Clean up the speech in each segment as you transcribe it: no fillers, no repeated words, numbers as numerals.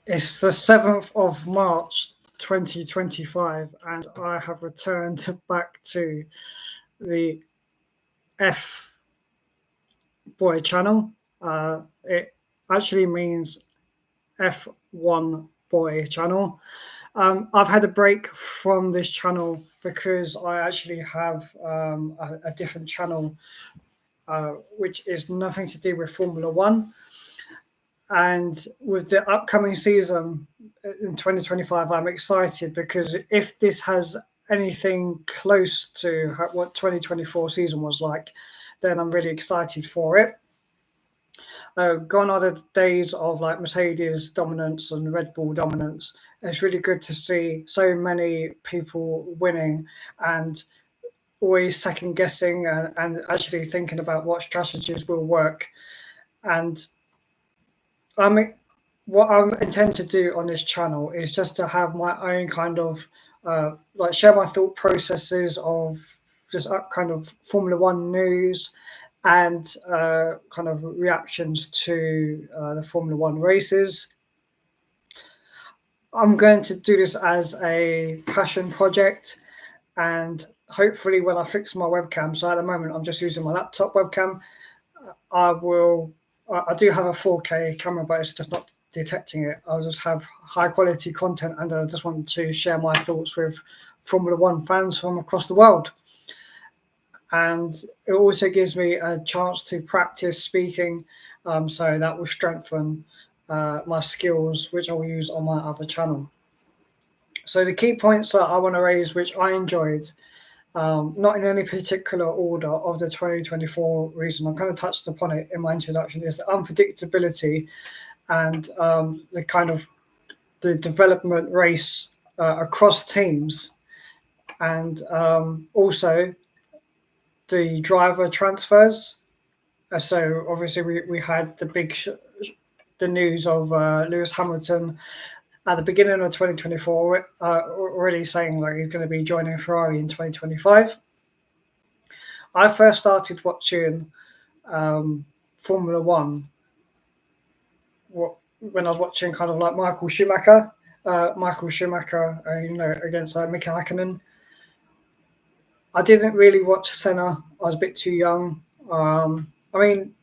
It's the 7th of March 2025, and I have returned back to the F Boy channel. It actually means F1 Boy channel. I've had a break from this channel because I actually have a different channel which is nothing to do with Formula One. And with the upcoming season in 2025, I'm excited because if this has anything close to what 2024 season was like, then I'm really excited for it. Gone are the days of like Mercedes dominance and Red Bull dominance. It's really good to see so many people winning and always second guessing and actually thinking about what strategies will work. And what I intend to do on this channel is just to have my own kind of like share my thought processes of just kind of Formula One news and kind of reactions to the Formula One races. I'm going to do this as a passion project, and hopefully when I fix my webcam, so at the moment I'm just using my laptop webcam, I do have a 4K camera, but it's just not detecting it. I'll just have high quality content, and I just want to share my thoughts with Formula One fans from across the world. And it also gives me a chance to practice speaking, so that will strengthen my skills, which I will use on my other channel. So the key points that I want to raise, which I enjoyed, not in any particular order of the 2024 reason, I kind of touched upon it in my introduction, is the unpredictability and the kind of the development race across teams, and also the driver transfers. So obviously we had the news of Lewis Hamilton at the beginning of 2024 already saying like he's going to be joining Ferrari in 2025. I first started watching Formula One when I was watching kind of like Michael Schumacher, against Mika Hakkinen. I didn't really watch Senna. I was a bit too young. I mean,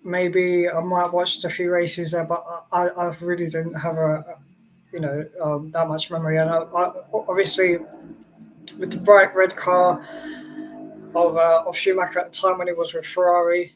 maybe I might have watched a few races there, but I really didn't have that much memory. And I obviously, with the bright red car of Schumacher at the time when he was with Ferrari,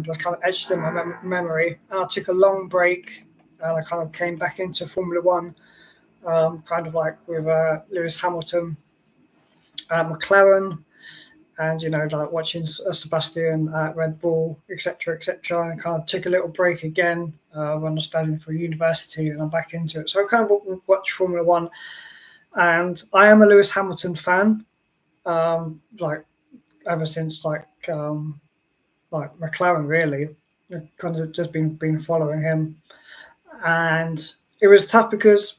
just kind of etched in my memory. And I took a long break, and I kind of came back into Formula One, kind of like with Lewis Hamilton, McLaren, and like watching Sebastian at Red Bull, etc., etc. And kind of took a little break again when I was studying for university, and I'm back into it. So I kind of watch Formula One, and I am a Lewis Hamilton fan, like ever since like McLaren, really. I've kind of just been following him, and it was tough because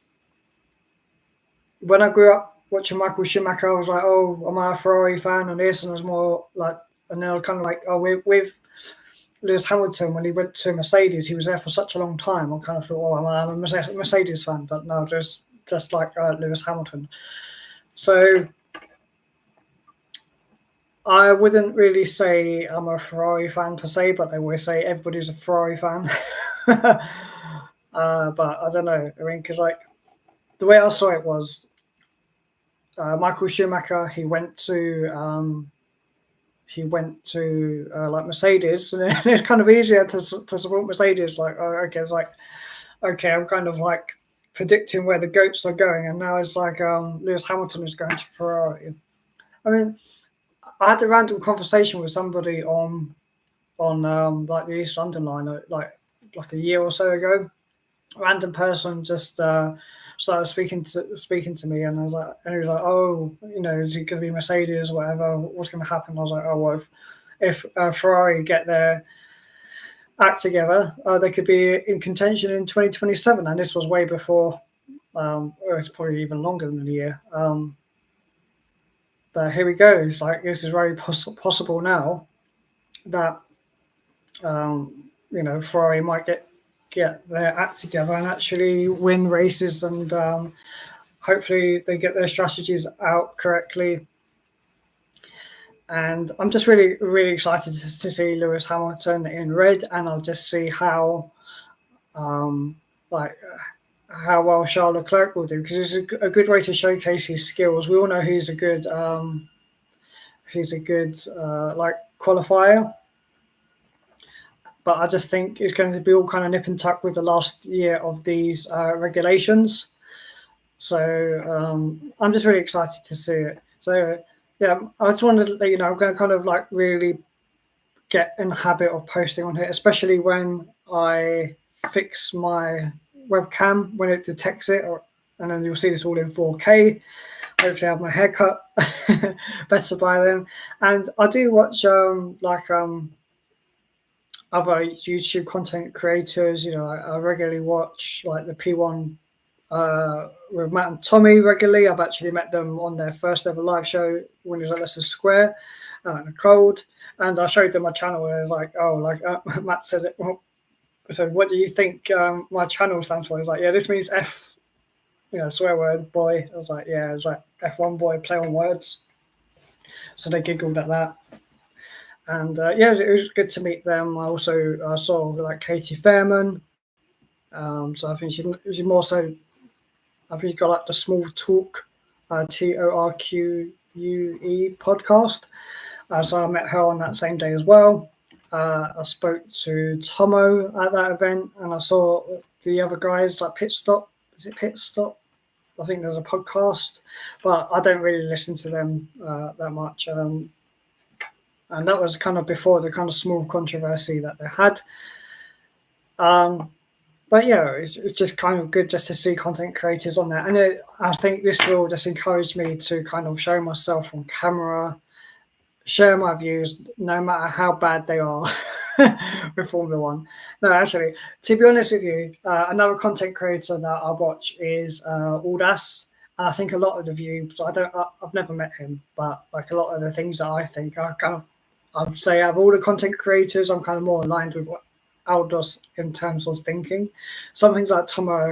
when I grew up watching Michael Schumacher, I was like, oh, am I a Ferrari fan? And this, and I was more like, and then I was kind of like, oh, with Lewis Hamilton, when he went to Mercedes, he was there for such a long time. I kind of thought, oh, I'm a Mercedes fan, but no, just like Lewis Hamilton. So I wouldn't really say I'm a Ferrari fan per se, but I always say everybody's a Ferrari fan. But I don't know. I mean, because like the way I saw it was Michael Schumacher. He went to like Mercedes, and it's kind of easier to support Mercedes. Like, oh, okay, it's like okay, I'm kind of like predicting where the goats are going, and now it's like Lewis Hamilton is going to Ferrari. I mean, I had a random conversation with somebody on like the East London line like a year or so ago. A random person just started speaking to me, and I was like, and he was like, oh, is it going to be Mercedes or whatever? What's going to happen? I was like, oh, well, if Ferrari get their act together, they could be in contention in 2027, and this was way before. It's probably even longer than a year. But here we go. It's like this is very possible now that Ferrari might get get their act together and actually win races, and hopefully they get their strategies out correctly. And I'm just really, really excited to see Lewis Hamilton in red, and I'll just see how, like, how well Charles Leclerc will do, because it's a good way to showcase his skills. We all know he's a good like qualifier, but I just think it's going to be all kind of nip and tuck with the last year of these regulations. So I'm just really excited to see it. So yeah, I just wanted to let you know, I'm going to kind of like really get in the habit of posting on here, especially when I fix my webcam, when it detects it, and then you'll see this all in 4K. Hopefully I have my haircut better by then. And I do watch other YouTube content creators. You know, I regularly watch like the P1 with Matt and Tommy regularly. I've actually met them on their first ever live show when it was at Leicester Square in the cold, and I showed them my channel, and it was like, oh, like Matt said it. Well, so what do you think my channel stands for? He's like, yeah, this means F, you know, swear word boy. I was like, yeah, it's like F1 boy, play on words. So they giggled at that. And yeah, it was good to meet them. I also saw like Katie Fairman. So I think she's more so, I think she's got like the Small Talk, TORQUE podcast. So I met her on that same day as well. I spoke to Tomo at that event, and I saw the other guys like Pit Stop. Is it Pit Stop? I think there's a podcast, but I don't really listen to them that much. And that was kind of before the kind of small controversy that they had. But yeah, it's just kind of good just to see content creators on there. And I think this will just encourage me to kind of show myself on camera, share my views, no matter how bad they are with Formula One. No, actually, to be honest with you, another content creator that I watch is Aldas. And I think a lot of the views, I've never met him, but like a lot of the things that I think are kind of, I'd say out of all the content creators, I'm kind of more aligned with what Aldos in terms of thinking. Some things like Tom I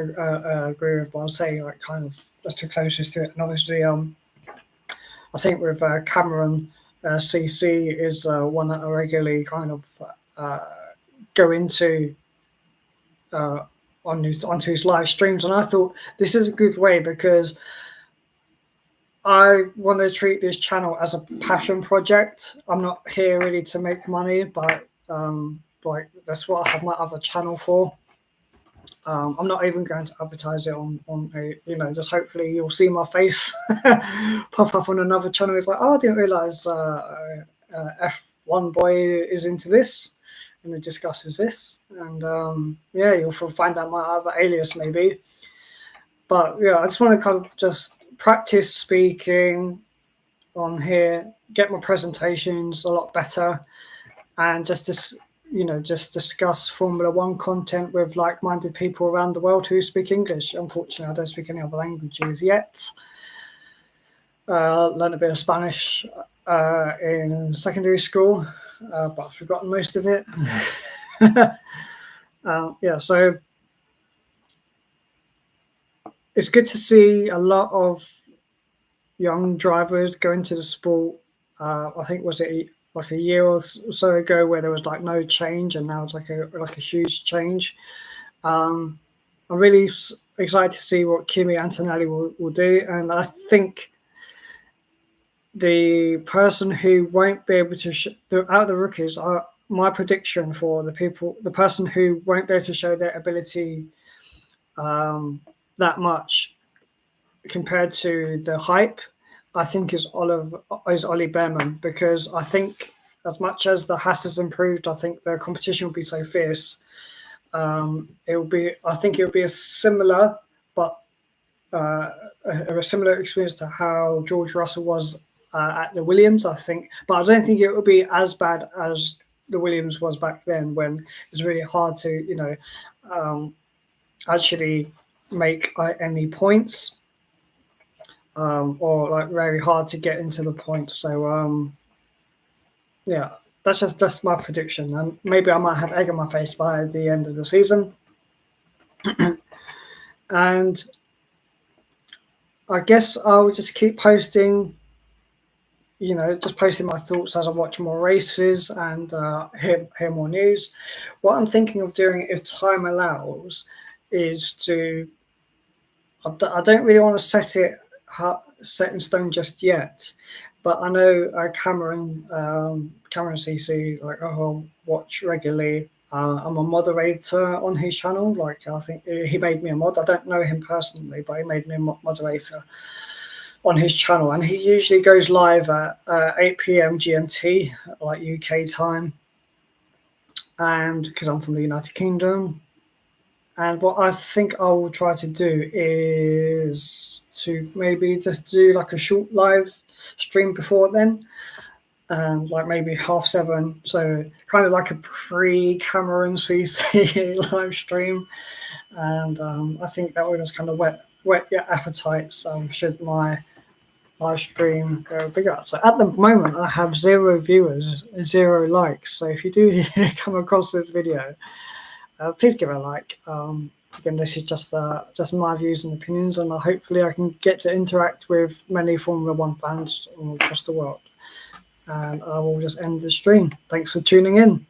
agree with, but I'll say like kind of that's too closest to it. And obviously, I think with Cameron, CC is one that I regularly kind of go into onto his live streams, and I thought this is a good way because I want to treat this channel as a passion project. I'm not here really to make money, but like that's what I have my other channel for. I'm not even going to advertise it on a, you know, just hopefully you'll see my face pop up on another channel. It's like, oh, I didn't realize F1 boy is into this and it discusses this. And yeah, you'll find out my other alias maybe. But yeah, I just want to kind of just practice speaking on here, get my presentations a lot better, and just discuss Formula One content with like-minded people around the world who speak English. Unfortunately, I don't speak any other languages yet. Learned a bit of Spanish in secondary school, but I've forgotten most of it. Yeah, so it's good to see a lot of young drivers go into the sport. I think was it like a year or so ago where there was like no change, and now it's like a huge change. I'm really excited to see what Kimi Antonelli will do, and I think the person who won't be able to out of the rookies, my prediction for the person who won't be able to show their ability that much compared to the hype, I think is Ollie Behrman, because I think as much as the Haas has improved, I think the competition will be so fierce. I think it will be a similar, but a similar experience to how George Russell was at the Williams, I think. But I don't think it will be as bad as the Williams was back then, when it was really hard to, actually make any points. Or like very hard to get into the points. So yeah, that's my prediction. And maybe I might have egg on my face by the end of the season. And I guess I'll just keep posting, just posting my thoughts as I watch more races and hear more news. What I'm thinking of doing, if time allows, is to. I don't really want to set in stone just yet, but I know Cameron CC, like, I'll watch regularly. I'm a moderator on his channel. Like, I think he made me a mod. I don't know him personally, but he made me a moderator on his channel, and he usually goes live at 8 p.m. GMT, like UK time, and because I'm from the United Kingdom. And what I think I will try to do is to maybe just do like a short live stream before then, and like maybe 7:30. So kind of like a pre-Cameron CC live stream. And I think that will just kind of whet your appetites. Should my live stream go bigger. So at the moment, I have 0 viewers, 0 likes. So if you do come across this video, please give it a like. Again, this is just my views and opinions, and hopefully I can get to interact with many Formula One fans all across the world. And I will just end the stream. Thanks for tuning in.